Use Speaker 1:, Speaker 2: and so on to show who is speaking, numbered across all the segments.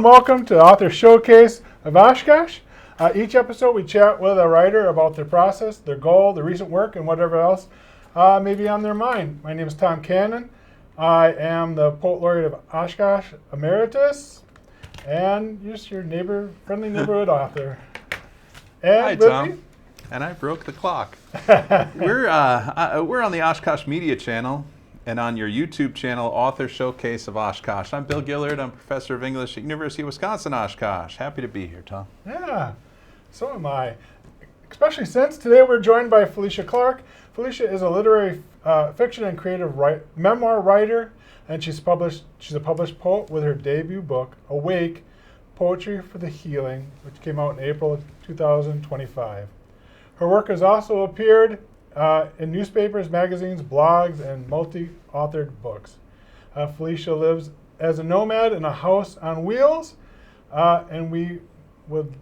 Speaker 1: welcome to Author Showcase of Oshkosh. Each episode we chat with a writer about their process, their goal, their recent work, and whatever else may be on their mind. My name is Tom Cannon. I am the Poet Laureate of Oshkosh Emeritus and just your friendly neighborhood author. And
Speaker 2: hi, Tom. And I broke the clock. We're on the Oshkosh Media Channel and on your YouTube channel, Author Showcase of Oshkosh. I'm Bill Gillard. I'm professor of English at University of Wisconsin-Oshkosh. Happy to be here, Tom.
Speaker 1: Yeah, so am I. Especially since today we're joined by Felicia Clark. Felicia is a literary fiction and creative memoir writer, and she's a published poet with her debut book, Awake, Poetry for the Healing, which came out in April of 2025. Her work has also appeared in newspapers, magazines, blogs, and multi-authored books. Felicia lives as a nomad in a house on wheels, and we would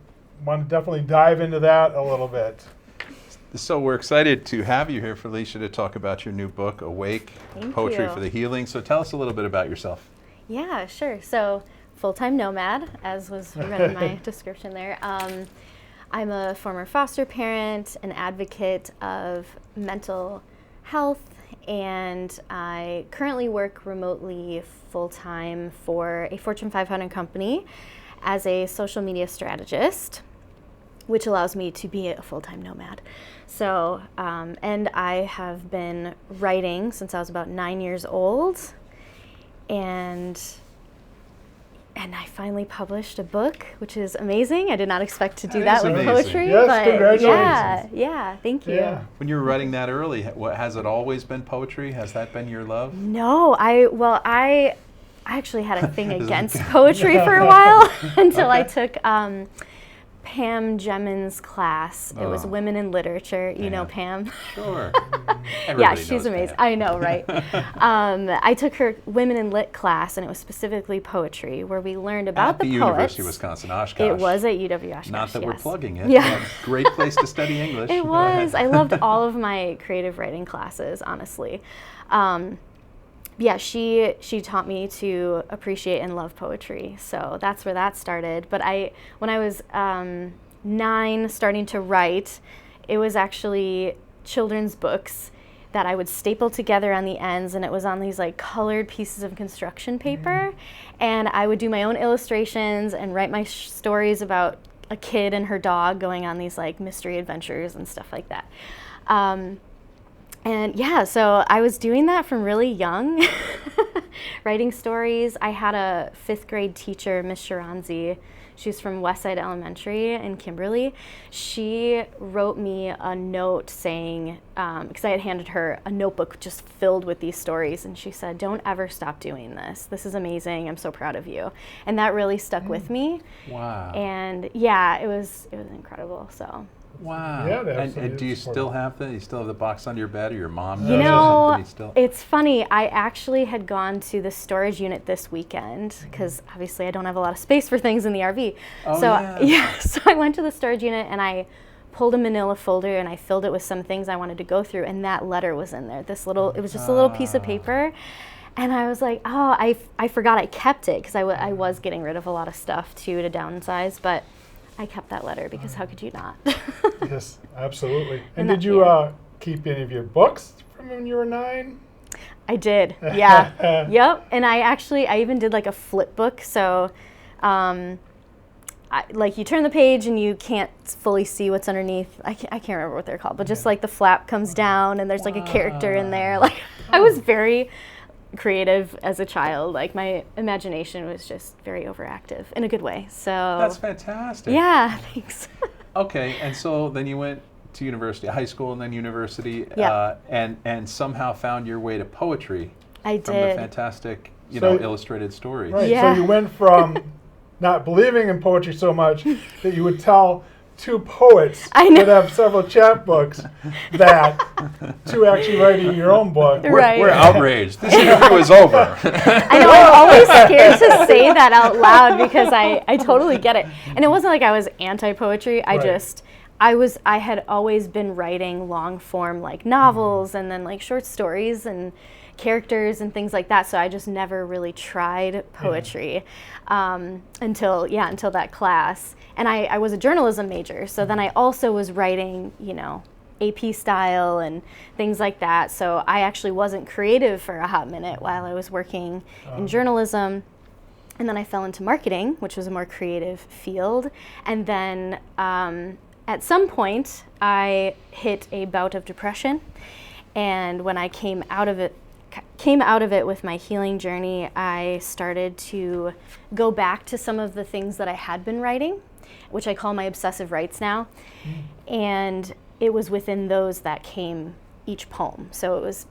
Speaker 1: want to definitely dive into that a little bit.
Speaker 2: So we're excited to have you here, Felicia, to talk about your new book, Awake, Poetry for the Healing. So tell us a little bit about yourself.
Speaker 3: Yeah, sure. So full-time nomad, as was read in my description there. I'm a former foster parent, an advocate of mental health, and I currently work remotely full-time for a Fortune 500 company as a social media strategist, which allows me to be a full-time nomad. So, and I have been writing since I was about 9 years old, and I finally published a book, which is amazing. I did not expect to do that with poetry.
Speaker 1: Yes,
Speaker 3: but
Speaker 1: congratulations.
Speaker 3: Yeah, thank you.
Speaker 1: Yeah.
Speaker 2: When you were writing that early, has it always been poetry? Has that been your love?
Speaker 3: No, I actually had a thing against poetry for a while until I took Pam Jemin's class. It was Women in Literature. You know Pam?
Speaker 2: Sure.
Speaker 3: Yeah, she's amazing. Pam. I know, right? I took her Women in Lit class, and it was specifically poetry, where we learned about the poets.
Speaker 2: At the University of Wisconsin-Oshkosh.
Speaker 3: It was at UW-Oshkosh,
Speaker 2: Not that we're plugging it.
Speaker 3: Yeah.
Speaker 2: Great place to study English.
Speaker 3: It was. I loved all of my creative writing classes, honestly. Yeah, she taught me to appreciate and love poetry, so that's where that started. But when I was 9, starting to write, it was actually children's books that I would staple together on the ends, and it was on these like colored pieces of construction paper, and I would do my own illustrations and write my stories about a kid and her dog going on these like mystery adventures and stuff like that. And yeah, so I was doing that from really young, writing stories. I had a 5th grade teacher, Miss Sharanzi. She's from Westside Elementary in Kimberly. She wrote me a note saying, because I had handed her a notebook just filled with these stories, and she said, "Don't ever stop doing this. This is amazing. I'm so proud of you." And that really stuck with me.
Speaker 2: Wow.
Speaker 3: And yeah, it was incredible. So.
Speaker 2: Wow.
Speaker 1: Yeah,
Speaker 2: and do you still have the box under your bed, or your mom?
Speaker 3: You know, it's funny. I actually had gone to the storage unit this weekend because obviously I don't have a lot of space for things in the RV.
Speaker 2: Oh,
Speaker 3: So I went to the storage unit and I pulled a manila folder and I filled it with some things I wanted to go through, and that letter was in there. It was just a little piece of paper. And I was like, oh, I forgot I kept it because I was getting rid of a lot of stuff too to downsize, but I kept that letter because how could you not?
Speaker 1: Yes, absolutely. And did you keep any of your books from when you were 9?
Speaker 3: I did, yeah. Yep. And I even did like a flip book. So like you turn the page and you can't fully see what's underneath. I can't remember what they're called, but just like the flap comes down and there's like a character in there. Like I was very creative as a child. Like my imagination was just very overactive in a good way. So
Speaker 2: that's fantastic.
Speaker 3: Yeah, thanks.
Speaker 2: Okay, and so then you went to university, high school, and then university, and somehow found your way to poetry.
Speaker 3: I did.
Speaker 2: From the fantastic, illustrated stories.
Speaker 1: Right.
Speaker 3: Yeah.
Speaker 1: So you went from not believing in poetry so much that you would tell 2 poets that have several chapbooks that to actually writing your own book.
Speaker 3: Right.
Speaker 2: We're outraged. This interview is over.
Speaker 3: I know, I'm always scared to say that out loud because I totally get it. And it wasn't like I was anti-poetry. I had always been writing long form like novels and then like short stories, and characters and things like that. So I just never really tried poetry until that class. And I was a journalism major, so then I also was writing, AP style and things like that. So I actually wasn't creative for a hot minute while I was working in journalism. And then I fell into marketing, which was a more creative field. And then at some point, I hit a bout of depression. And when I came out of it with my healing journey, I started to go back to some of the things that I had been writing, which I call my obsessive rights now. And it was within those that came each poem. So it was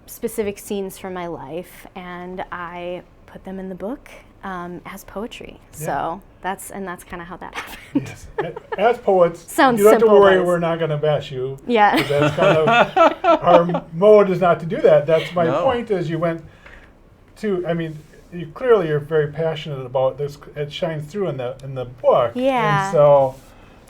Speaker 3: specific scenes from my life, and I put them in the book as poetry. Yeah. So that's kind of how that happened.
Speaker 1: Yes. As poets,
Speaker 3: Sounds
Speaker 1: you don't have to
Speaker 3: simple,
Speaker 1: worry,
Speaker 3: but
Speaker 1: we're not going to bash you.
Speaker 3: Yeah.
Speaker 1: That's kind of, our mode is not to do that. That's my point, is you went to, you clearly are very passionate about this. It shines through in the book.
Speaker 3: Yeah.
Speaker 1: And so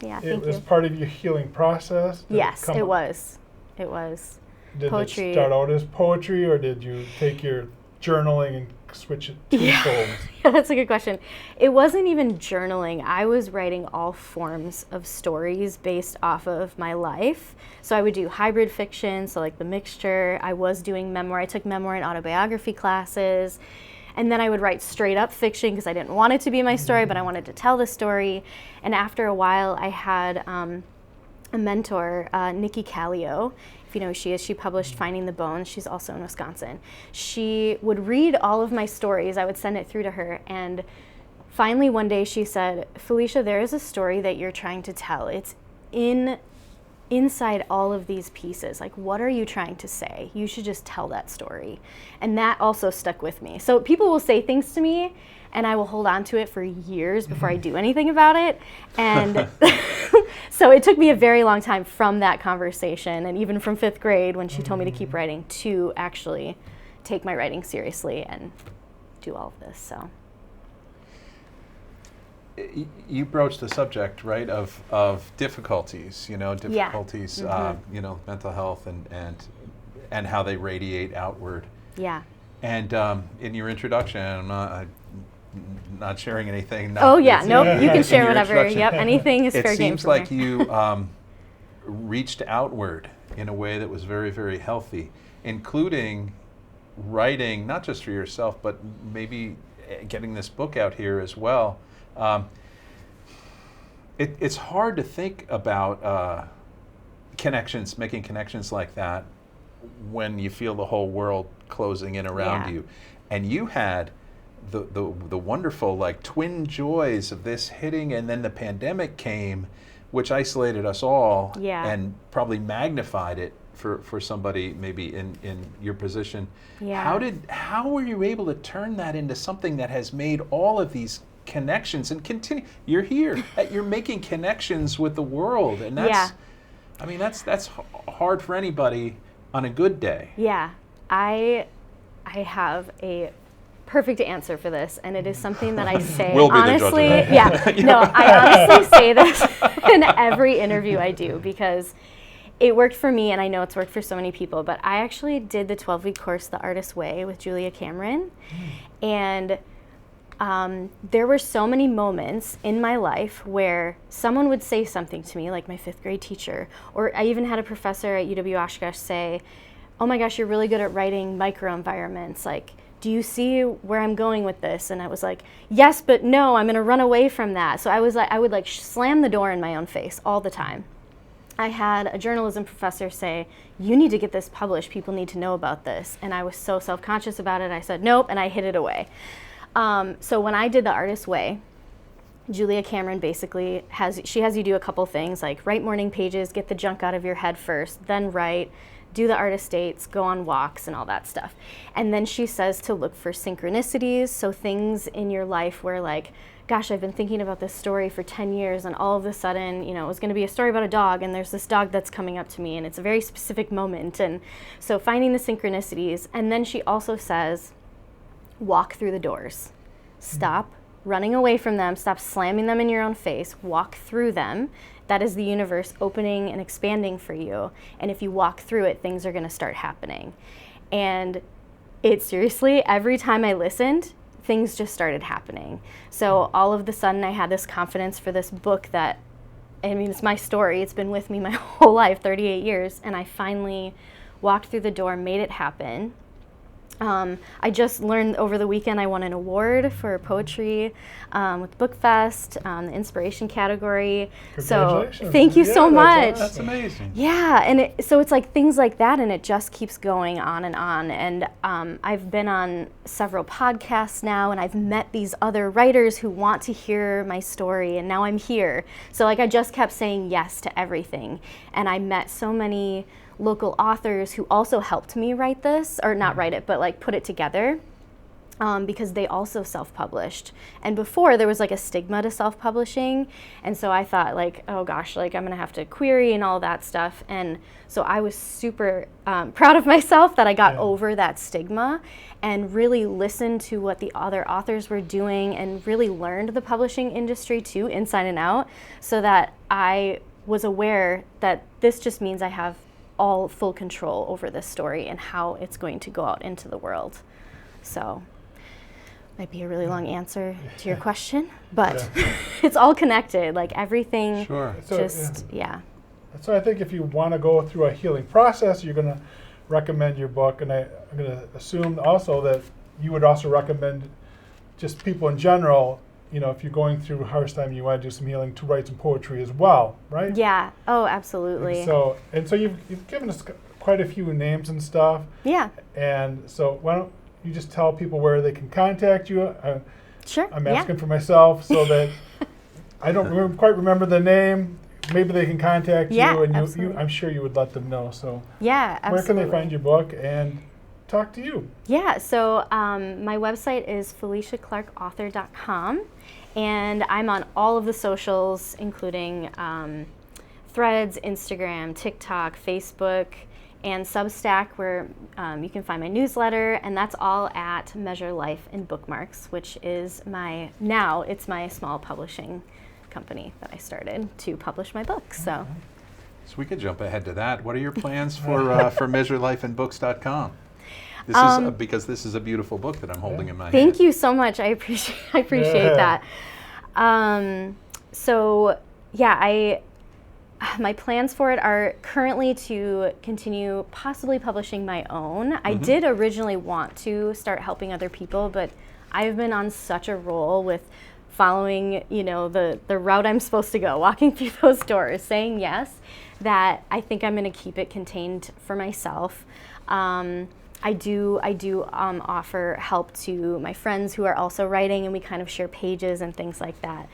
Speaker 3: it
Speaker 1: was part of your healing process?
Speaker 3: Yes, it was. It was.
Speaker 1: Did
Speaker 3: poetry.
Speaker 1: it start out as poetry, or did you take your journaling and switch it to poems?
Speaker 3: Yeah, that's a good question. It wasn't even journaling. I was writing all forms of stories based off of my life. So I would do hybrid fiction, so like the mixture. I was doing memoir. I took memoir and autobiography classes. And then I would write straight up fiction because I didn't want it to be my story, but I wanted to tell the story. And after a while, I had a mentor, Nikki Callio. If you know who she is, she published Finding the Bones. She's also in Wisconsin. She would read all of my stories. I would send it through to her. And finally one day she said, Felicia, there is a story that you're trying to tell. It's inside all of these pieces. Like, what are you trying to say? You should just tell that story. And that also stuck with me. So people will say things to me, and I will hold on to it for years before I do anything about it. And so it took me a very long time from that conversation, and even from 5th grade when she told me to keep writing, to actually take my writing seriously and do all of this. So
Speaker 2: you broached the subject, right, of difficulties, difficulties, mental health and how they radiate outward.
Speaker 3: Yeah.
Speaker 2: And in your introduction, I'm not sharing anything.
Speaker 3: Nope, you can share whatever. Yep, anything is fair game.
Speaker 2: It seems like you reached outward in a way that was very, very healthy, including writing, not just for yourself, but maybe getting this book out here as well. It's hard to think about connections, making connections like that when you feel the whole world closing in around you. And you had the wonderful twin joys of this hitting, and then the pandemic came, which isolated us all and probably magnified it for somebody maybe in your position.
Speaker 3: Yeah.
Speaker 2: How were you able to turn that into something that has made all of these connections and continue? You're here, you're making connections with the world, and that's that's hard for anybody on a good day.
Speaker 3: Yeah, I have a perfect answer for this, and it is something that I say honestly. I honestly say this in every interview I do because it worked for me, and I know it's worked for so many people. But I actually did the 12-week course, The Artist's Way, with Julia Cameron, and there were so many moments in my life where someone would say something to me, like my 5th grade teacher, or I even had a professor at UW Oshkosh say, "Oh my gosh, you're really good at writing microenvironments. Like, do you see where I'm going with this?" And I was like, "Yes, but no, I'm going to run away from that." So I would slam the door in my own face all the time. I had a journalism professor say, "You need to get this published. People need to know about this." And I was so self-conscious about it. I said, "Nope," and I hid it away. So when I did The Artist's Way, Julia Cameron basically has you do a couple things, like write morning pages, get the junk out of your head first, then write, do the artist dates, go on walks, and all that stuff. And then she says to look for synchronicities, so things in your life where gosh, I've been thinking about this story for 10 years, and all of a sudden, it was going to be a story about a dog, and there's this dog that's coming up to me, and it's a very specific moment. And so finding the synchronicities. And then she also says, walk through the doors. Stop running away from them. Stop slamming them in your own face. Walk through them. That is the universe opening and expanding for you. And if you walk through it, things are going to start happening. And it seriously, every time I listened, things just started happening. So all of the sudden I had this confidence for this book that, I mean, it's my story. It's been with me my whole life, 38 years. And I finally walked through the door, made it happen. I just learned over the weekend I won an award for poetry with BookFest, the inspiration category. So thank you so much.
Speaker 2: That's amazing.
Speaker 3: Yeah, and so it's like things like that, and it just keeps going on and on. And I've been on several podcasts now, and I've met these other writers who want to hear my story, and now I'm here. So like I just kept saying yes to everything, and I met so many local authors who also helped me write this, or not write it, but like put it together, because they also self-published. And before there was like a stigma to self-publishing, and so I thought like, oh gosh, like I'm gonna have to query and all that stuff. And so I was super proud of myself that I got over that stigma and really listened to what the other authors were doing and really learned the publishing industry too, inside and out, so that I was aware that this just means I have all full control over this story and how it's going to go out into the world. So, might be a really long answer to your question, but it's all connected, like everything.
Speaker 2: Sure.
Speaker 1: So I think if you want to go through a healing process, you're going to recommend your book, and I'm going to assume also that you would also recommend just people in general, you know, if you're going through a harsh time, you want to do some healing, to write some poetry as well, right?
Speaker 3: Yeah. Oh, absolutely.
Speaker 1: And so you've given us quite a few names and stuff.
Speaker 3: Yeah.
Speaker 1: And so why don't you just tell people where they can contact you?
Speaker 3: Sure.
Speaker 1: I'm asking for myself so that I don't quite remember the name. Maybe they can contact you, and I'm sure you would let them know. So
Speaker 3: yeah, absolutely.
Speaker 1: Where can they find your book and talk to you?
Speaker 3: Yeah, so my website is FeliciaClarkAuthor.com, and I'm on all of the socials, including Threads, Instagram, TikTok, Facebook, and Substack, where you can find my newsletter, and that's all at Measure Life in Bookmarks, which is my small publishing company that I started to publish my books. So
Speaker 2: we could jump ahead to that. What are your plans for MeasureLifeInBooks.com? This is because this is a beautiful book that I'm holding in my hand.
Speaker 3: Thank you so much. I appreciate that. My plans for it are currently to continue possibly publishing my own. I did originally want to start helping other people, but I've been on such a roll with following, the route I'm supposed to go, walking through those doors, saying yes, that I think I'm going to keep it contained for myself. I do offer help to my friends who are also writing, and we kind of share pages and things like that.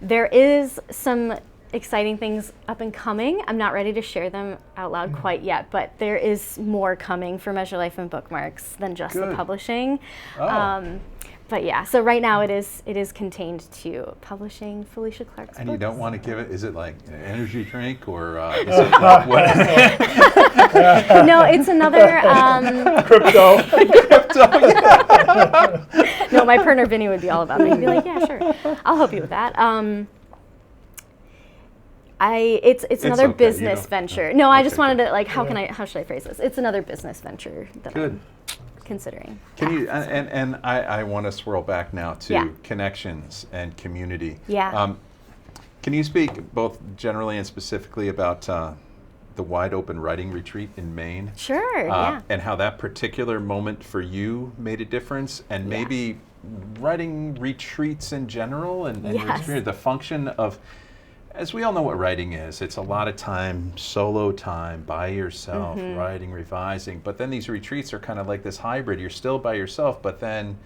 Speaker 3: There is some exciting things up and coming. I'm not ready to share them out loud quite yet, but there is more coming for Measure Life and Bookmarks than just the publishing. But yeah, so right now it is contained to publishing Felicia Clark's
Speaker 2: And
Speaker 3: books.
Speaker 2: you don't want to give it, is it like an energy drink, or is it like what?
Speaker 3: No, it's another...
Speaker 1: Crypto.
Speaker 3: Yeah. No, my partner Vinny would be all about it. He'd be like, yeah, sure, I'll help you with that. It's another business venture. No, I just wanted to, how should I phrase this? It's another business venture that I'm considering.
Speaker 2: Can you, and I want to swirl back now to connections and community.
Speaker 3: Yeah.
Speaker 2: Can you speak both generally and specifically about the Wide Open Writing Retreat in Maine?
Speaker 3: Sure,
Speaker 2: and how that particular moment for you made a difference, and maybe writing retreats in general, and your experience, the function of, as we all know what writing is, it's a lot of time, solo time, by yourself, writing, revising, but then these retreats are kind of like this hybrid. You're still by yourself, but then,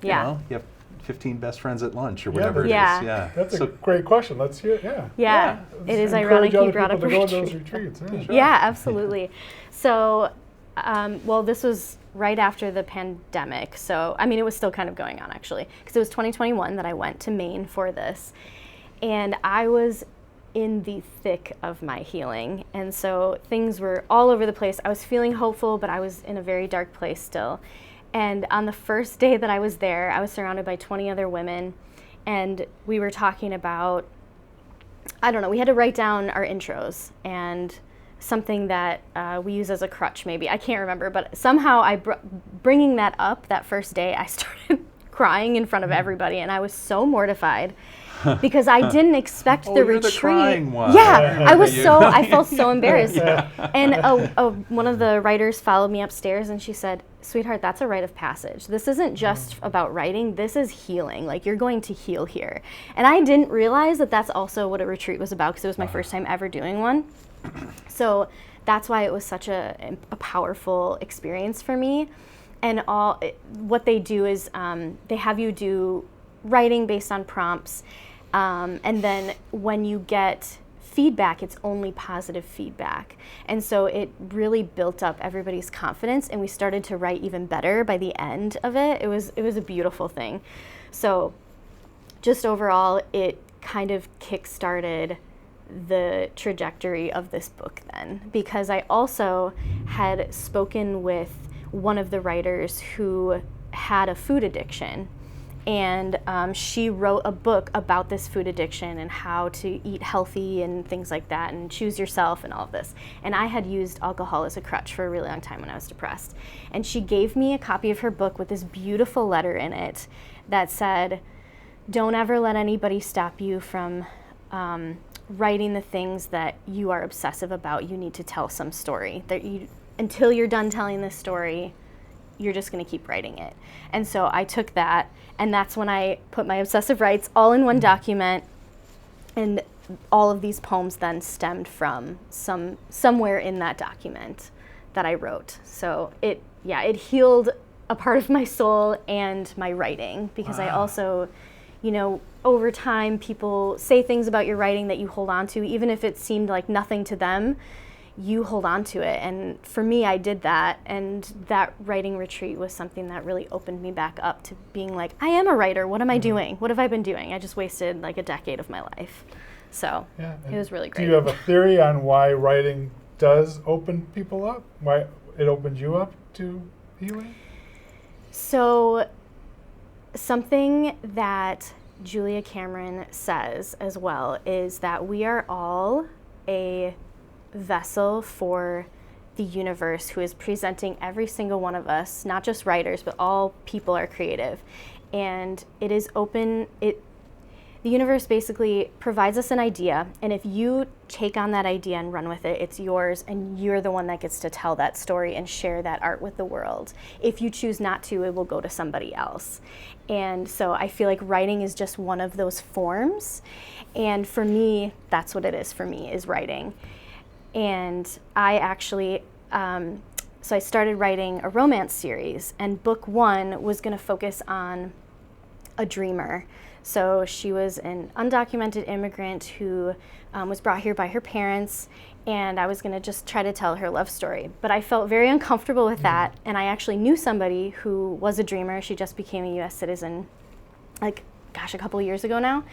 Speaker 2: you know, you have 15 best friends at lunch or whatever it is. Yeah.
Speaker 1: That's a great question. Let's hear it.
Speaker 3: Yeah. It is ironic you brought up
Speaker 1: to go to those retreats.
Speaker 3: Yeah, absolutely. So, this was right after the pandemic. So, it was still kind of going on actually, because it was 2021 that I went to Maine for this. And I was in the thick of my healing. And so things were all over the place. I was feeling hopeful, but I was in a very dark place still. And on the first day that I was there, I was surrounded by 20 other women. And we were talking about, we had to write down our intros and something that we use as a crutch, maybe. I can't remember, but somehow bringing that up that first day, I started crying in front of everybody, and I was so mortified because I didn't expect the
Speaker 2: you're
Speaker 3: retreat.
Speaker 2: The crying one.
Speaker 3: Yeah, I felt so embarrassed. And one of the writers followed me upstairs, and she said, "Sweetheart, that's a rite of passage. This isn't just about writing. This is healing. Like, you're going to heal here." And I didn't realize that that's also what a retreat was about, because it was my first time ever doing one. So that's why it was such a powerful experience for me. And what they do is they have you do writing based on prompts, and then when you get feedback, it's only positive feedback. And so it really built up everybody's confidence, and we started to write even better by the end of it. It was a beautiful thing. So just overall, it kind of kick-started the trajectory of this book then, because I also had spoken with one of the writers who had a food addiction, and she wrote a book about this food addiction and how to eat healthy and things like that and choose yourself and all of this. And I had used alcohol as a crutch for a really long time when I was depressed. And she gave me a copy of her book with this beautiful letter in it that said, "Don't ever let anybody stop you from writing the things that you are obsessive about. You need to tell some story. Until you're done telling this story, you're just going to keep writing it." And so I took that, and that's when I put my obsessive rights all in one document, and all of these poems then stemmed from somewhere in that document that I wrote. So it healed a part of my soul and my writing, because I also, over time, people say things about your writing that you hold on to, even if it seemed like nothing to them. You hold on to it. And for me, I did that. And that writing retreat was something that really opened me back up to being like, I am a writer. What am I doing? What have I been doing? I just wasted like a decade of my life. So it was really great.
Speaker 1: Do you have a theory on why writing does open people up? Why it opened you up to healing?
Speaker 3: So something that Julia Cameron says as well is that we are all a vessel for the universe, who is presenting every single one of us, not just writers, but all people are creative. And it is open. The universe basically provides us an idea, and if you take on that idea and run with it, it's yours, and you're the one that gets to tell that story and share that art with the world. If you choose not to, it will go to somebody else. And so I feel like writing is just one of those forms. And for me, that's what it is for me, is writing. And I actually, so I started writing a romance series, and book one was going to focus on a dreamer. So she was an undocumented immigrant who was brought here by her parents, and I was going to just try to tell her love story. But I felt very uncomfortable with that, and I actually knew somebody who was a dreamer. She just became a U.S. citizen, a couple of years ago now.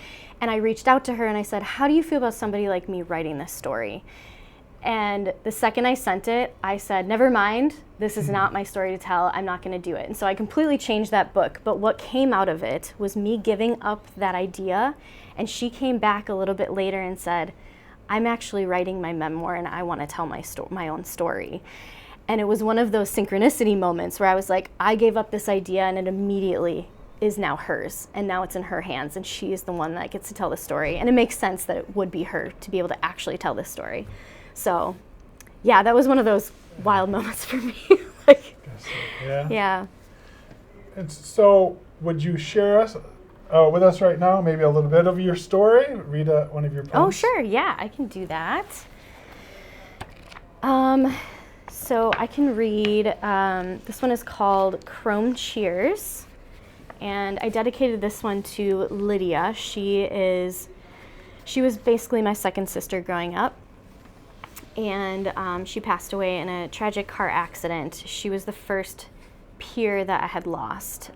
Speaker 3: And I reached out to her and I said, "How do you feel about somebody like me writing this story?" And the second I sent it, I said, "Never mind, this is not my story to tell, I'm not gonna do it." And so I completely changed that book, but what came out of it was me giving up that idea, and she came back a little bit later and said, "I'm actually writing my memoir and I wanna tell my own story." And it was one of those synchronicity moments where I was like, I gave up this idea and it immediately is now hers, and now it's in her hands, and she is the one that gets to tell the story. And it makes sense that it would be her to be able to actually tell this story. So, yeah, that was one of those wild moments for me. Yeah.
Speaker 1: And so, would you share with us right now, maybe a little bit of your story? Read one of your poems.
Speaker 3: Oh, sure. Yeah, I can do that. So I can read. This one is called Chrome Cheers, and I dedicated this one to Lydia. She was basically my second sister growing up. And she passed away in a tragic car accident. She was the first peer that I had lost,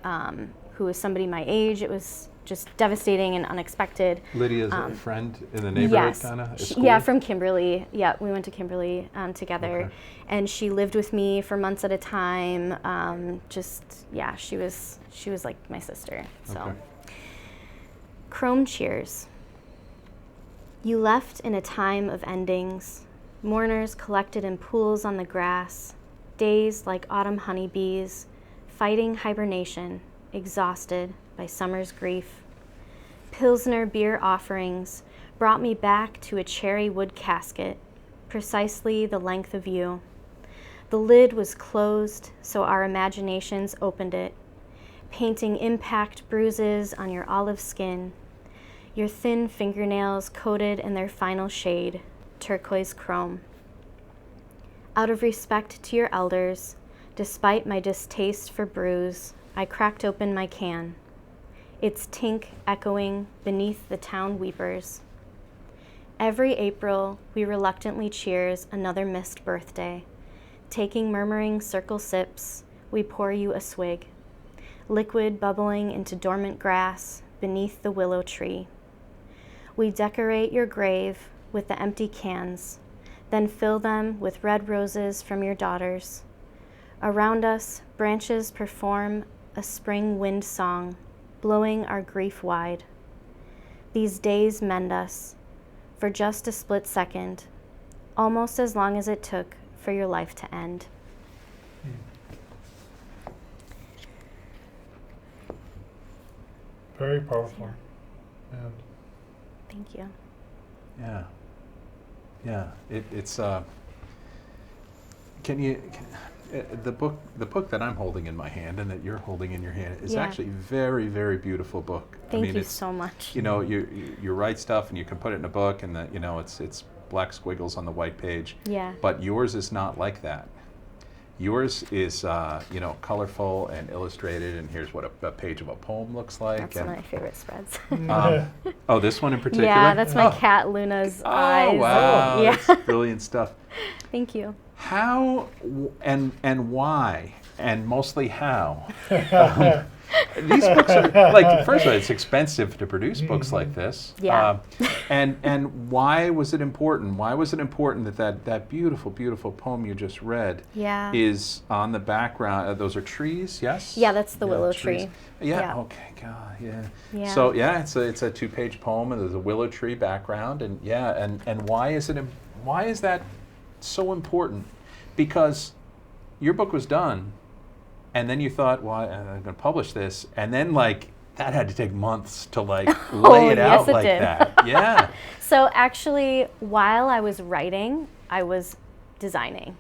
Speaker 3: who was somebody my age. It was just devastating and unexpected.
Speaker 2: Lydia's a friend in the neighborhood,
Speaker 3: yes.
Speaker 2: kind of?
Speaker 3: Yeah, from Kimberly. Yeah, we went to Kimberly together.
Speaker 2: Okay.
Speaker 3: And she lived with me for months at a time. She was like my sister. So,
Speaker 2: Okay.
Speaker 3: Chrome Cheers. You left in a time of endings, mourners collected in pools on the grass, days like autumn honeybees, fighting hibernation, exhausted by summer's grief. Pilsner beer offerings brought me back to a cherry wood casket, precisely the length of you. The lid was closed, so our imaginations opened it, painting impact bruises on your olive skin, your thin fingernails coated in their final shade, turquoise chrome. Out of respect to your elders, despite my distaste for brews, I cracked open my can, its tink echoing beneath the town weepers. Every April, we reluctantly cheers another missed birthday. Taking murmuring circle sips, we pour you a swig, liquid bubbling into dormant grass beneath the willow tree. We decorate your grave with the empty cans, then fill them with red roses from your daughters. Around us, branches perform a spring wind song, blowing our grief wide. These days mend us, for just a split second, almost as long as it took for your life to end.
Speaker 1: Very powerful. And
Speaker 3: Thank you.
Speaker 2: Yeah. Yeah. It's the book that I'm holding in my hand and that you're holding in your hand is
Speaker 3: Yeah.
Speaker 2: actually a very, very beautiful book.
Speaker 3: Thank you
Speaker 2: it's,
Speaker 3: so much.
Speaker 2: You know, you write stuff and you can put it in a book and that, you know, it's black squiggles on the white page.
Speaker 3: Yeah.
Speaker 2: But yours is not like that. Yours is, you know, colorful and illustrated, and here's what a page of a poem looks like.
Speaker 3: That's one of my favorite spreads.
Speaker 2: Oh, this one in particular?
Speaker 3: Yeah, that's my cat Luna's eyes.
Speaker 2: Oh, wow.
Speaker 3: Yeah.
Speaker 2: That's brilliant stuff.
Speaker 3: Thank you.
Speaker 2: How and why, and mostly how? These books are, like, first of all, it's expensive to produce books like this.
Speaker 3: Yeah.
Speaker 2: And why was it important? Why was it important that beautiful, beautiful poem you just read
Speaker 3: Yeah.
Speaker 2: is on the background? Those are trees, yes?
Speaker 3: Yeah, that's the willow
Speaker 2: trees.
Speaker 3: tree.
Speaker 2: Yeah,
Speaker 3: Yeah.
Speaker 2: okay, God, yeah.
Speaker 3: Yeah.
Speaker 2: So, yeah, it's a 2-page poem, and there's a willow tree background, and yeah, and why is that so important? Because your book was done, and then you thought, well, I'm going to publish this, and then, like, that had to take months to, like, lay it out
Speaker 3: yes, it
Speaker 2: like
Speaker 3: did.
Speaker 2: that. Yeah.
Speaker 3: So actually, while I was writing, I was designing.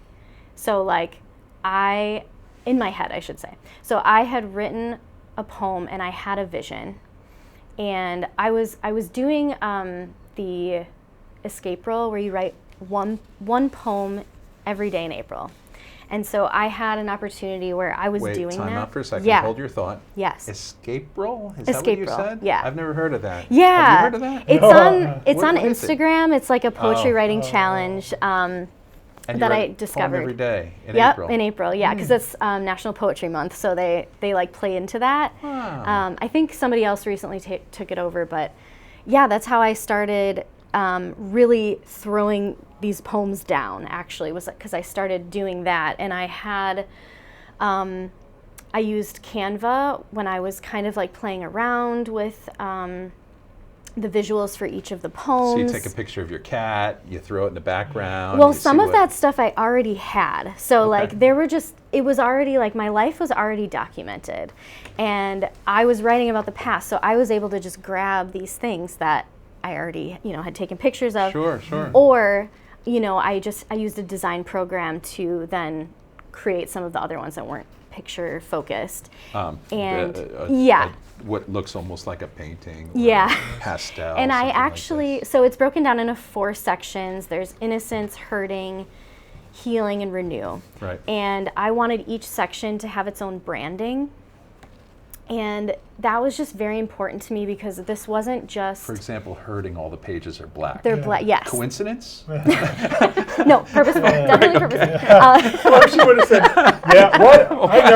Speaker 3: So like, in my head, I should say. So I had written a poem and I had a vision, and I was doing the escape roll where you write one poem every day in April. And so I had an opportunity where I was doing that.
Speaker 2: Wait, time out for a second.
Speaker 3: Yeah.
Speaker 2: Hold your thought.
Speaker 3: Yes.
Speaker 2: Escape roll? Is
Speaker 3: Escape
Speaker 2: that what you
Speaker 3: roll,
Speaker 2: said?
Speaker 3: yeah.
Speaker 2: I've never heard of that.
Speaker 3: Yeah.
Speaker 2: Have you heard of that?
Speaker 3: It's on
Speaker 2: What is it?
Speaker 3: Instagram. It's like a poetry
Speaker 2: Oh.
Speaker 3: writing challenge
Speaker 2: And
Speaker 3: that
Speaker 2: you
Speaker 3: I
Speaker 2: write a poem
Speaker 3: discovered.
Speaker 2: every day in
Speaker 3: Yep,
Speaker 2: April.
Speaker 3: in April, yeah, because it's National Poetry Month, so they like play into that.
Speaker 2: Wow.
Speaker 3: I think somebody else recently took it over, but yeah, that's how I started really throwing these poems down. Actually, was because I started doing that, and I had I used Canva when I was kind of like playing around with the visuals for each of the poems.
Speaker 2: So you take a picture of your cat, you throw it in the background.
Speaker 3: Well,
Speaker 2: you
Speaker 3: some
Speaker 2: see
Speaker 3: of that stuff I already had. So
Speaker 2: Okay.
Speaker 3: like it was already like my life was already documented, and I was writing about the past. So I was able to just grab these things that I already, had taken pictures of.
Speaker 2: Sure.
Speaker 3: Or, I used a design program to then create some of the other ones that weren't picture focused.
Speaker 2: What looks almost like a painting. Or
Speaker 3: Yeah.
Speaker 2: pastel.
Speaker 3: And I
Speaker 2: something like
Speaker 3: actually,
Speaker 2: this.
Speaker 3: so it's broken down into 4 sections. There's innocence, hurting, healing, and renew.
Speaker 2: Right.
Speaker 3: And I wanted each section to have its own branding. And that was just very important to me because this wasn't just...
Speaker 2: For example, hurting, all the pages are black.
Speaker 3: They're black, yes.
Speaker 2: Coincidence?
Speaker 3: No, purposeful, definitely purposeful.
Speaker 1: Or she would have said, yeah, what? I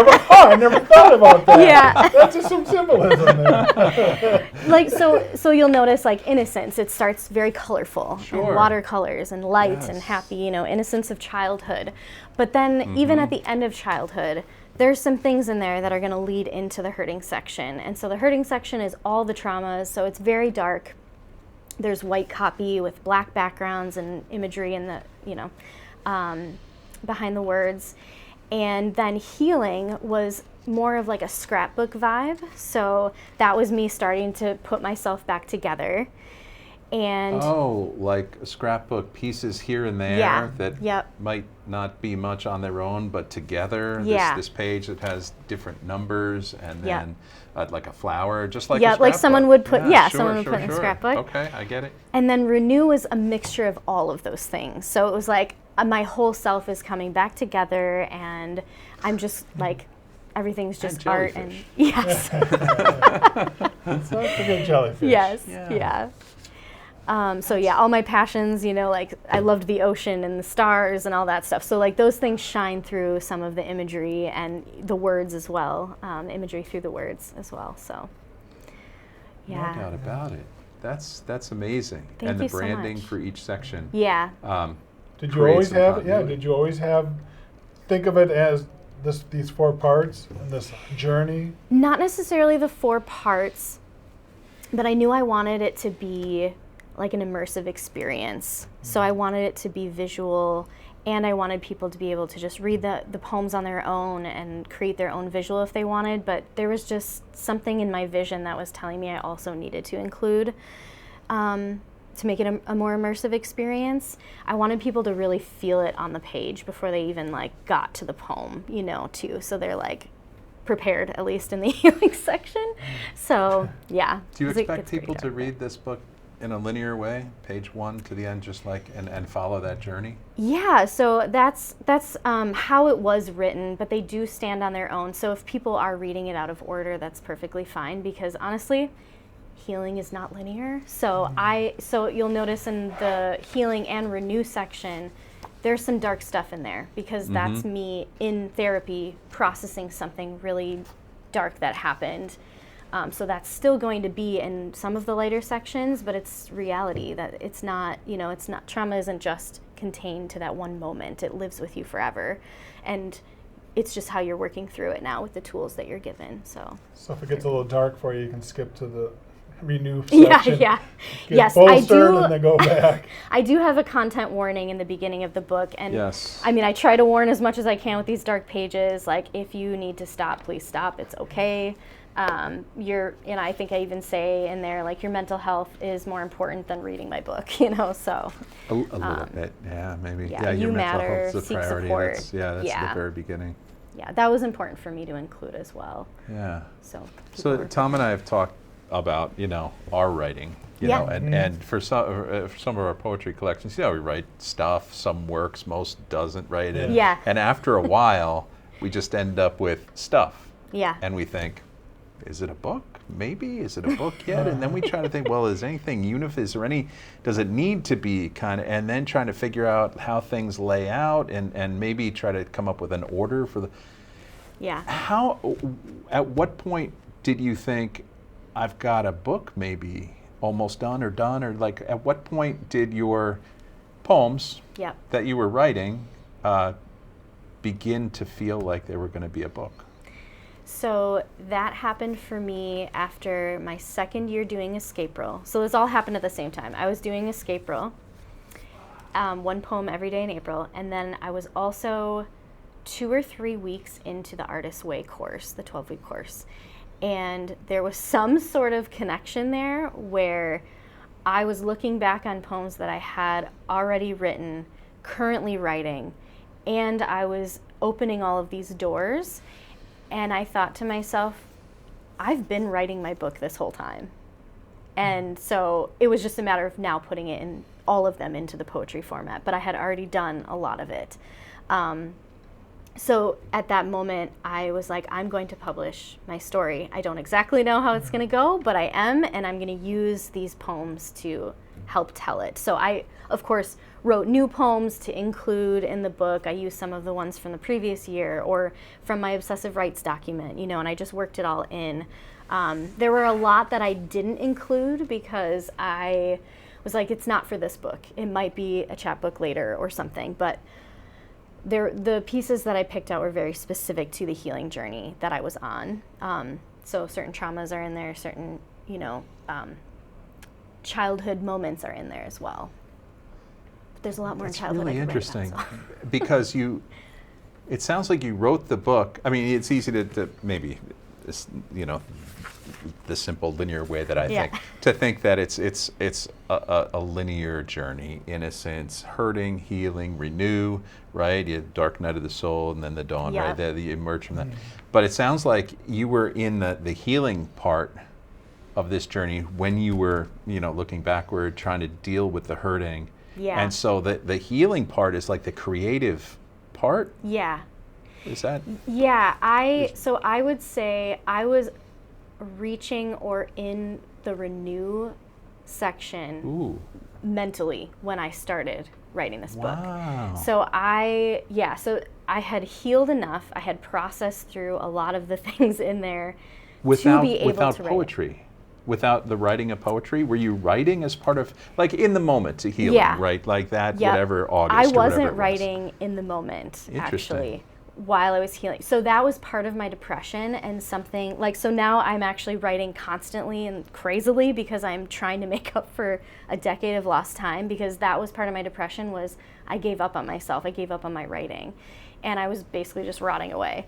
Speaker 1: never thought about that.
Speaker 3: Yeah.
Speaker 1: That's just some symbolism there.
Speaker 3: Like, so you'll notice, like, innocence, it starts very colorful.
Speaker 2: Sure.
Speaker 3: And watercolors and light and
Speaker 2: Yes.
Speaker 3: happy, innocence of childhood. But then even at the end of childhood, there's some things in there that are going to lead into the hurting section. And so the hurting section is all the traumas, so it's very dark, There's white copy with black backgrounds and imagery in the, behind the words. And then healing was more of like a scrapbook vibe. So that was me starting to put myself back together. And
Speaker 2: like scrapbook pieces here and there that might not be much on their own, but together, this page that has different numbers, and then like a flower, just like a scrapbook.
Speaker 3: Like someone would put, someone would put in a scrapbook.
Speaker 2: Okay, I get it.
Speaker 3: And then renew was a mixture of all of those things. So it was like my whole self is coming back together, and I'm just like, everything's just art. And yes.
Speaker 1: It's not a good jellyfish.
Speaker 3: Yes, all my passions, like I loved the ocean and the stars and all that stuff. So like those things shine through some of the imagery and the words as well, imagery through the words as well. So, yeah.
Speaker 2: No doubt about it. That's amazing.
Speaker 3: Thank
Speaker 2: and
Speaker 3: you
Speaker 2: the branding
Speaker 3: so much.
Speaker 2: for each section.
Speaker 3: Yeah.
Speaker 1: Did you always have? Yeah. Did you always have? Think of it as these 4 parts and this journey.
Speaker 3: Not necessarily the 4 parts, but I knew I wanted it to be like an immersive experience. So I wanted it to be visual, and I wanted people to be able to just read the poems on their own and create their own visual if they wanted. But there was just something in my vision that was telling me I also needed to include, to make it a more immersive experience. I wanted people to really feel it on the page before they even like got to the poem, too. So they're like prepared, at least in the healing section. So yeah.
Speaker 2: Do you expect people to read this book in a linear way, page 1 to the end, just like and follow that journey?
Speaker 3: Yeah, so that's how it was written, but they do stand on their own. So if people are reading it out of order, that's perfectly fine, because honestly, healing is not linear. So so you'll notice in the healing and renew section, there's some dark stuff in there, because that's me in therapy processing something really dark that happened. So that's still going to be in some of the lighter sections, but it's reality that it's not, trauma isn't just contained to that one moment. It lives with you forever. And it's just how you're working through it now with the tools that you're given. So
Speaker 1: if it gets a little dark for you, you can skip to the renew section.
Speaker 3: Yes,
Speaker 1: I do. And then go back.
Speaker 3: I do have a content warning in the beginning of the book, and
Speaker 2: yes.
Speaker 3: I mean, I try to warn as much as I can with these dark pages. Like, if you need to stop, please stop. It's okay. I think I even say in there, like, your mental health is more important than reading my book. So
Speaker 2: a little bit, maybe.
Speaker 3: Yeah,
Speaker 2: your
Speaker 3: you
Speaker 2: mental
Speaker 3: matter.
Speaker 2: health is a
Speaker 3: Seek
Speaker 2: priority.
Speaker 3: support.
Speaker 2: That's the very beginning.
Speaker 3: Yeah, that was important for me to include as well.
Speaker 2: Yeah.
Speaker 3: So
Speaker 2: Tom and I have talked about our writing, and for some of our poetry collections, we write stuff. Some works, most doesn't write it.
Speaker 3: Yeah.
Speaker 2: And after a while, we just end up with stuff.
Speaker 3: Yeah.
Speaker 2: And we think, is it a book? Maybe. Is it a book yet? And then we try to think, well, is anything does it need to be kind of, and then trying to figure out how things lay out, and maybe try to come up with an order for the.
Speaker 3: Yeah.
Speaker 2: At what point did you think, I've got a book maybe almost done, or like, at what point did your poems that you were writing begin to feel like they were going to be a book?
Speaker 3: So that happened for me after my second year doing Escape Roll. So this all happened at the same time. I was doing Escape Roll, 1 poem every day in April, and then I was also 2 or 3 weeks into the Artist's Way course, the 12-week course. And there was some sort of connection there where I was looking back on poems that I had already written, currently writing, and I was opening all of these doors. And I thought to myself, I've been writing my book this whole time. And so it was just a matter of now putting it in, all of them, into the poetry format. But I had already done a lot of it. So at that moment, I was like, I'm going to publish my story. I don't exactly know how it's going to go, but I am, and I'm going to use these poems to help tell it. So I, of course, wrote new poems to include in the book. I used some of the ones from the previous year or from my obsessive rights document, and I just worked it all in. There were a lot that I didn't include because I was like, it's not for this book. It might be a chapbook later or something, but the pieces that I picked out were very specific to the healing journey that I was on. So certain traumas are in there, certain, childhood moments are in there as well. But there's a lot more in
Speaker 2: That's
Speaker 3: childhood.
Speaker 2: really
Speaker 3: I could write
Speaker 2: interesting
Speaker 3: about, so.
Speaker 2: because it sounds like you wrote the book. I mean, it's easy to maybe, the simple linear way that I think, to think that it's a linear journey in a sense, hurting, healing, renew, right? You have dark night of the soul and then the dawn, right? You emerge from that. But it sounds like you were in the healing part of this journey when you were, looking backward, trying to deal with the hurting.
Speaker 3: Yeah.
Speaker 2: And so the healing part is like the creative part?
Speaker 3: Yeah.
Speaker 2: Is that?
Speaker 3: Yeah, so I would say I was reaching or in the renew section mentally when I started writing this book. So I had healed enough, I had processed through a lot of the things in there to be able
Speaker 2: without
Speaker 3: to
Speaker 2: poetry.
Speaker 3: write.
Speaker 2: Without the writing of poetry, were you writing as part of, like in the moment to healing, right? Like that, whatever, August
Speaker 3: I
Speaker 2: or whatever
Speaker 3: wasn't
Speaker 2: it was.
Speaker 3: writing in the moment,
Speaker 2: Interesting.
Speaker 3: actually, while I was healing. So that was part of my depression and something, so now I'm actually writing constantly and crazily because I'm trying to make up for a decade of lost time, because that was part of my depression was I gave up on myself. I gave up on my writing. And I was basically just rotting away.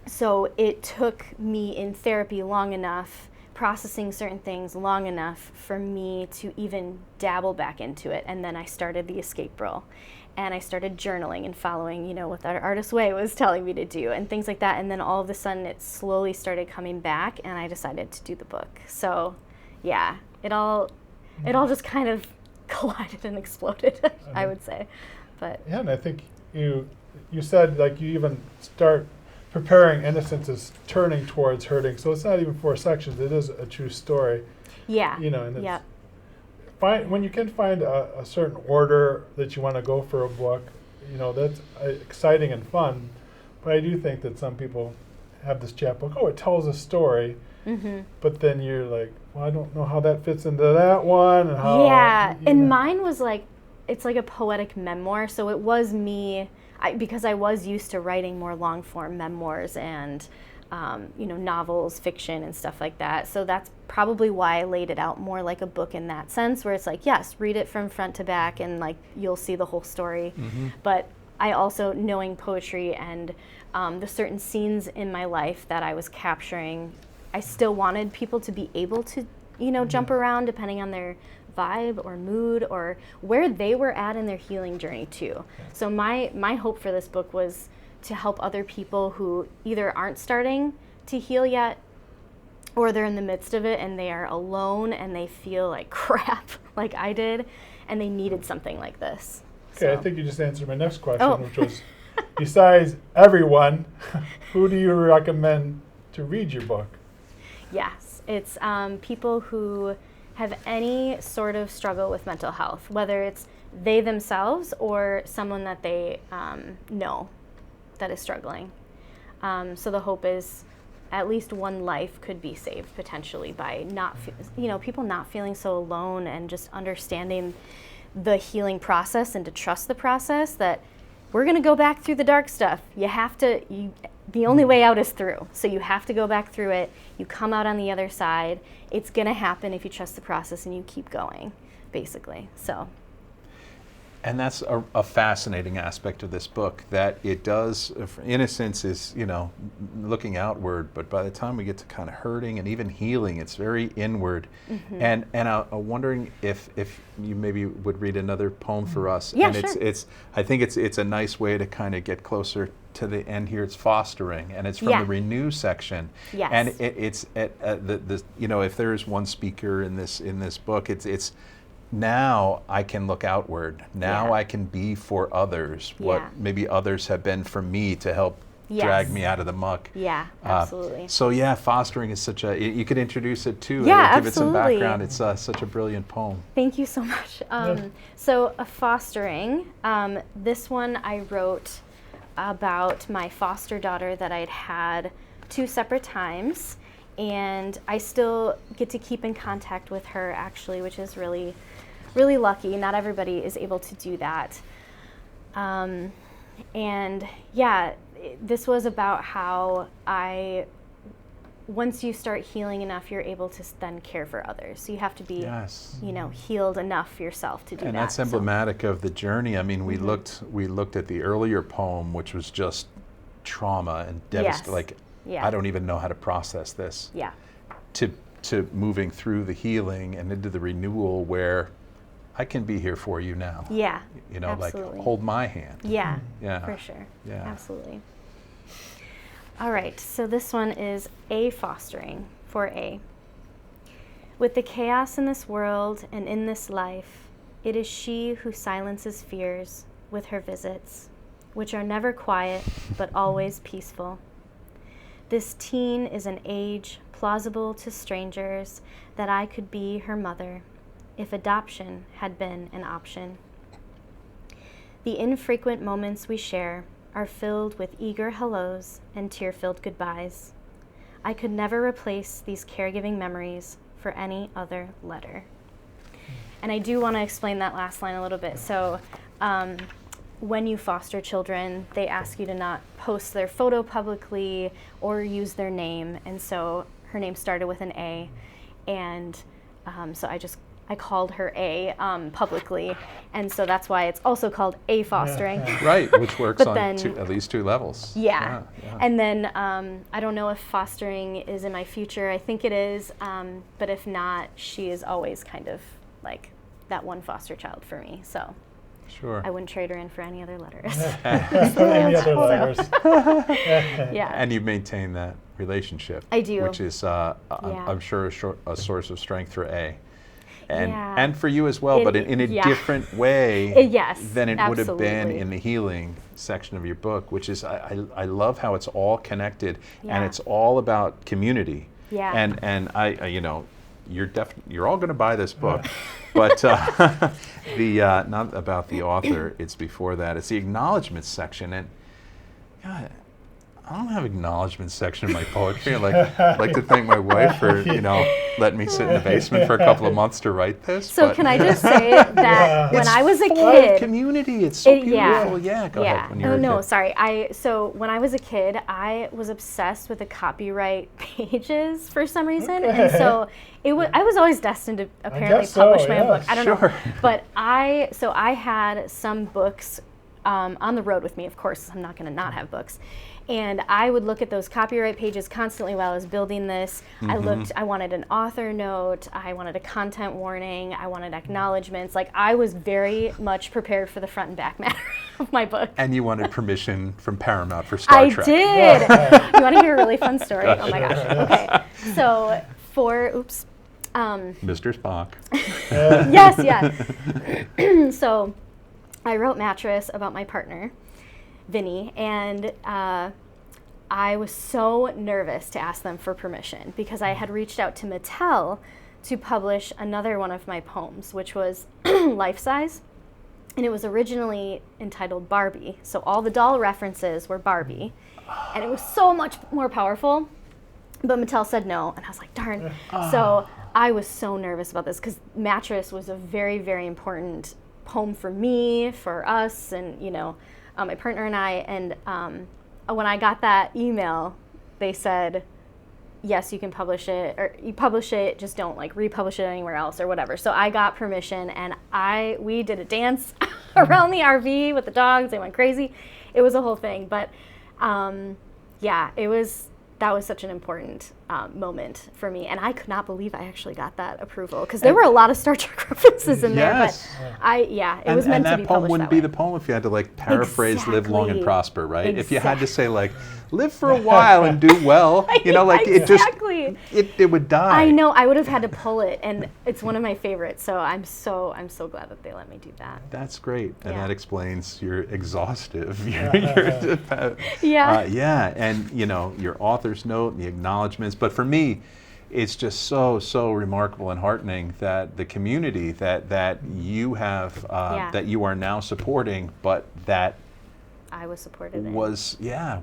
Speaker 3: So it took me in therapy long enough, processing certain things long enough for me to even dabble back into it. And then I started the escape role. And I started journaling and following, what our artist way was telling me to do and things like that. And then all of a sudden it slowly started coming back and I decided to do the book. So yeah, it all just kind of collided and exploded, I would say. But
Speaker 1: yeah, and I think you said like you even start preparing Innocence is turning towards hurting. So it's not even 4 sections. It is a true story.
Speaker 3: Yeah.
Speaker 1: And it's when you can find a certain order that you want to go for a book, that's exciting and fun. But I do think that some people have this chapbook. Oh, it tells a story. Mm-hmm. But then you're like, well, I don't know how that fits into that one. And how,
Speaker 3: and mine was it's like a poetic memoir. So it was me, because I was used to writing more long form memoirs and novels, fiction, and stuff like that. So that's probably why I laid it out more like a book in that sense, where it's like, yes, read it from front to back and you'll see the whole story. Mm-hmm. But I also, knowing poetry and the certain scenes in my life that I was capturing, I still wanted people to be able to, jump around depending on their vibe or mood or where they were at in their healing journey too. So my hope for this book was to help other people who either aren't starting to heal yet, or they're in the midst of it and they are alone and they feel like crap, like I did, and they needed something like this.
Speaker 1: Okay, I think you just answered my next question, which was, besides everyone, who do you recommend to read your book?
Speaker 3: Yes, it's people who have any sort of struggle with mental health, whether it's they themselves or someone that they know that is struggling. So the hope is at least one life could be saved potentially by people not feeling so alone and just understanding the healing process and to trust the process that we're going to go back through the dark stuff. The only way out is through. So you have to go back through it. You come out on the other side. It's going to happen if you trust the process and you keep going, basically. So.
Speaker 2: And that's a fascinating aspect of this book, that it does, Innocence is, looking outward, but by the time we get to kind of hurting and even healing, it's very inward. Mm-hmm. And I'm wondering if you maybe would read another poem for us.
Speaker 3: Yeah,
Speaker 2: and
Speaker 3: sure.
Speaker 2: I think it's a nice way to kind of get closer to the end here. It's Fostering, and it's from the Renew section.
Speaker 3: Yes.
Speaker 2: And it's at if there is one speaker in this book, it's now I can look outward. Now I can be for others what maybe others have been for me to help drag me out of the muck.
Speaker 3: Yeah, absolutely.
Speaker 2: Fostering is such you could introduce it too.
Speaker 3: Yeah,
Speaker 2: give
Speaker 3: absolutely.
Speaker 2: it some background. It's such a brilliant poem.
Speaker 3: Thank you so much. So Fostering, this one I wrote about my foster daughter that I'd had 2 separate times, and I still get to keep in contact with her actually, which is really, really lucky. Not everybody is able to do that. This was about how I once you start healing enough, you're able to then care for others. So you have to be,
Speaker 2: Yes.
Speaker 3: healed enough yourself to do that.
Speaker 2: And that's emblematic of the journey. I mean, we looked at the earlier poem, which was just trauma and devastation. Like, I don't even know how to process this.
Speaker 3: Yeah.
Speaker 2: To moving through the healing and into the renewal where I can be here for you now.
Speaker 3: Yeah.
Speaker 2: Like hold my hand.
Speaker 3: Yeah.
Speaker 2: Yeah.
Speaker 3: For sure.
Speaker 2: Yeah.
Speaker 3: Absolutely. All right. So this one is A fostering for A. With the chaos in this world and in this life, it is she who silences fears with her visits, which are never quiet but always peaceful. This teen is an age plausible to strangers that I could be her mother if adoption had been an option. The infrequent moments we share are filled with eager hellos and tear-filled goodbyes. I could never replace these caregiving memories for any other letter. And I do want to explain that last line a little bit. So when you foster children, they ask you to not post their photo publicly or use their name. And so her name started with an A. And so I called her A publicly. And so that's why it's also called A fostering.
Speaker 2: Right, which works on at least two levels.
Speaker 3: Yeah. And then I don't know if fostering is in my future. I think it is. But if not, she is always kind of like that one foster child for me. So
Speaker 2: sure.
Speaker 3: I wouldn't trade her in for any other letters.
Speaker 1: Any other letters.
Speaker 3: Yeah.
Speaker 2: And you maintain that relationship.
Speaker 3: I do.
Speaker 2: Which is, I'm sure, a source of strength for A.
Speaker 3: Yeah.
Speaker 2: And for you as well, but in a different way than it would have been in the healing section of your book, which is, I love how it's all connected and it's all about community.
Speaker 3: Yeah.
Speaker 2: And I you're all going to buy this book, but not about the author, it's before that. It's the acknowledgments section, and God, I don't have acknowledgement section in my poetry. I'd like to thank my wife for, letting me sit in the basement for a couple of months to write this.
Speaker 3: So can I just say that when I was a kid,
Speaker 2: community, it's so beautiful. Yeah, go ahead. When you were a kid.
Speaker 3: Sorry. So when I was a kid, I was obsessed with the copyright pages for some reason, and so I was always destined to apparently publish my own book. I don't know, but I had some books on the road with me. Of course, I'm not going to not have books. And I would look at those copyright pages constantly while I was building this. I wanted an author note, I wanted a content warning, I wanted acknowledgments. Like, I was very much prepared for the front and back matter of my book.
Speaker 2: And you wanted permission from Paramount for Star Trek.
Speaker 3: I did! You want to hear a really fun story? Oh my gosh. Okay. So
Speaker 2: Mr. Spock.
Speaker 3: Yes. So I wrote Mattress about my partner, Vinny, and I was so nervous to ask them for permission because I had reached out to Mattel to publish another one of my poems, which was life size, and it was originally entitled Barbie. So all the doll references were Barbie, and it was so much more powerful, but Mattel said no, and I was like, darn. So I was so nervous about this because Mattress was a very, very important poem for me, for us, and my partner and I, and when I got that email, they said, yes, you can publish it, or you publish it, just don't republish it anywhere else or whatever. So I got permission, and we did a dance around the RV with the dogs. They went crazy. It was a whole thing, but that was such an important moment for me, and I could not believe I actually got that approval because there were a lot of Star Trek references in there. But it was meant to be published that way. And that poem wouldn't
Speaker 2: be the poem if you had to paraphrase "Live long and prosper," right?
Speaker 3: Exactly.
Speaker 2: If you had to say "Live for a while and do well,"
Speaker 3: exactly.
Speaker 2: it would die.
Speaker 3: I know. I would have had to pull it, and it's one of my favorites. So I'm so glad that they let me do that.
Speaker 2: That's great, and that explains you're exhaustive. And your author's note and the acknowledgments. But for me, it's just so remarkable and heartening that the community that you have that you are now supporting, but that
Speaker 3: I was supported
Speaker 2: was the
Speaker 3: my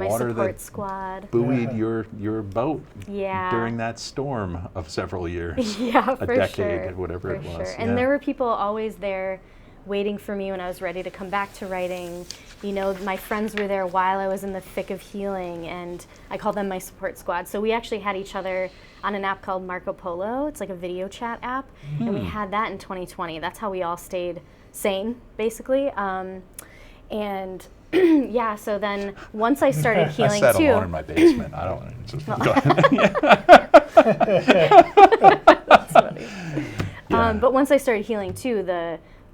Speaker 2: water
Speaker 3: support
Speaker 2: that
Speaker 3: squad
Speaker 2: buoyed your boat during that storm of several years.
Speaker 3: Yeah,
Speaker 2: a
Speaker 3: for
Speaker 2: decade,
Speaker 3: sure.
Speaker 2: whatever it was.
Speaker 3: Sure. And there were people always there waiting for me when I was ready to come back to writing. You know, my friends were there while I was in the thick of healing, and I call them my support squad. So we actually had each other on an app called Marco Polo. It's like a video chat app, and we had that in 2020. That's how we all stayed sane, basically. And yeah, so then once I started healing
Speaker 2: I sat
Speaker 3: too.
Speaker 2: alone in my basement. I don't want to just go ahead.
Speaker 3: That's funny.
Speaker 2: Yeah.
Speaker 3: But once I started healing too,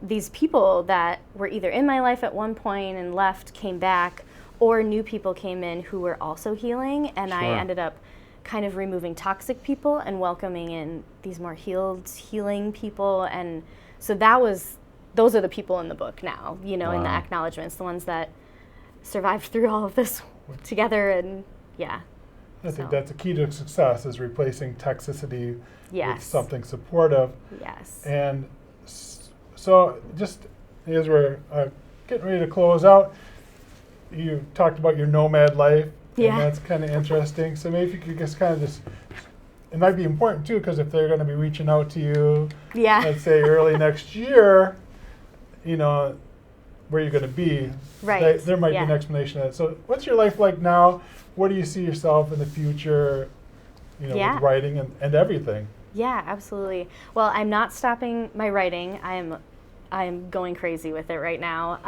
Speaker 3: these people that were either in my life at one point and left came back, or new people came in who were also healing, and I
Speaker 2: Sure.
Speaker 3: ended up kind of removing toxic people and welcoming in these more healing people. And so those are the people in the book now, you know, in the
Speaker 2: Wow.
Speaker 3: acknowledgments, the ones that survived through all of this together. And yeah.
Speaker 1: I think
Speaker 3: So.
Speaker 1: that's a key to success, is replacing toxicity with
Speaker 3: Yes.
Speaker 1: something supportive.
Speaker 3: Yes.
Speaker 1: And so just as we're getting ready to close out, you talked about your nomad life.
Speaker 3: Yeah.
Speaker 1: And that's kind of interesting. So maybe if you could just kind of it might be important too, because if they're going to be reaching out to you,
Speaker 3: Yeah.
Speaker 1: let's say early next year, you know, where you're going to be.
Speaker 3: Right.
Speaker 1: There might be an
Speaker 3: Yeah.
Speaker 1: explanation of that. So what's your life like now? What do you see yourself in the future, you know,
Speaker 3: Yeah.
Speaker 1: with writing and everything?
Speaker 3: Yeah, absolutely. Well, I'm not stopping my writing. I'm going crazy with it right now.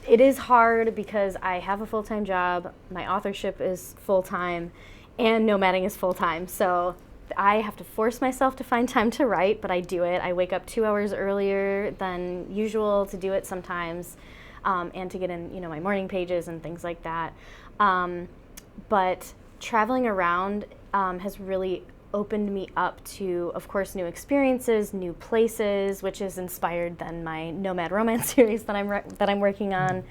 Speaker 3: It is hard because I have a full-time job, my authorship is full-time, and nomading is full-time. So I have to force myself to find time to write, but I do it. I wake up 2 hours earlier than usual to do it sometimes, and to get in, you know, my morning pages and things like that. But traveling around has really opened me up to, of course, new experiences, new places, which is inspired then my Nomad Romance series that I'm working on.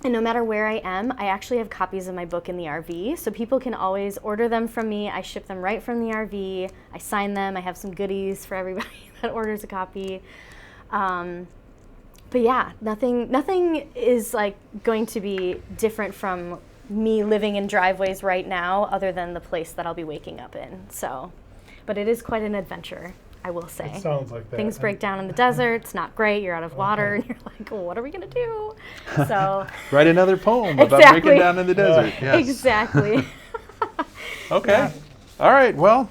Speaker 3: And no matter where I am, I actually have copies of my book in the RV, so people can always order them from me. I ship them right from the RV. I sign them. I have some goodies for everybody that orders a copy. But yeah, nothing is like going to be different from me living in driveways right now, other than the place that I'll be waking up in. So, but it is quite an adventure, I will say.
Speaker 1: It sounds like that.
Speaker 3: Things break down in the desert. It's not great. You're out of water, and you're like, well, what are we gonna do? So
Speaker 2: Write another poem about
Speaker 3: Exactly.
Speaker 2: breaking down in the desert. Yes.
Speaker 3: exactly.
Speaker 2: Okay.
Speaker 3: Yeah.
Speaker 2: All right. Well,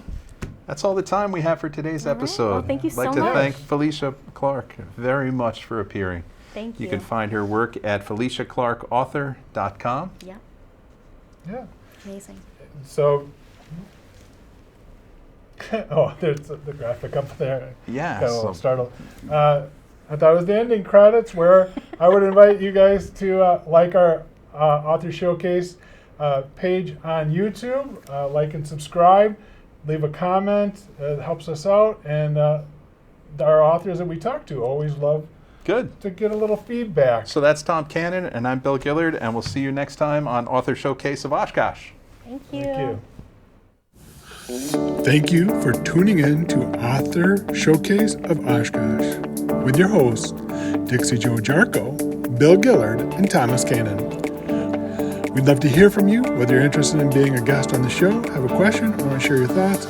Speaker 2: that's all the time we have for today's
Speaker 3: All right.
Speaker 2: episode.
Speaker 3: Well, thank you
Speaker 2: I'd like
Speaker 3: so
Speaker 2: to
Speaker 3: much.
Speaker 2: thank Felicia Clark very much for appearing.
Speaker 3: Thank you.
Speaker 2: You can find her work at FeliciaClarkAuthor.com.
Speaker 3: Yep.
Speaker 1: Yeah.
Speaker 3: Amazing.
Speaker 1: So, oh, there's the graphic up there.
Speaker 2: Yeah.
Speaker 1: Got a little
Speaker 2: so-
Speaker 1: startled. I thought it was the ending credits, where I would invite you guys to like our Author Showcase page on YouTube, like and subscribe, leave a comment. It helps us out, and our authors that we talk to always love
Speaker 2: Good.
Speaker 1: to get a little feedback.
Speaker 2: So that's Tom Cannon, and I'm Bill Gillard, and we'll see you next time on Author Showcase of Oshkosh.
Speaker 3: Thank you.
Speaker 1: Thank you. Thank you for tuning in to Author Showcase of Oshkosh with your hosts, Dixie Joe Jarchow, Bill Gillard, and Thomas Cannon. We'd love to hear from you, whether you're interested in being a guest on the show, have a question, or want to share your thoughts.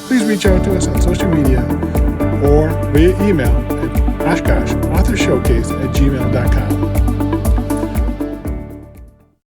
Speaker 1: Please reach out to us on social media or via email at OshkoshAuthorShowcase@gmail.com.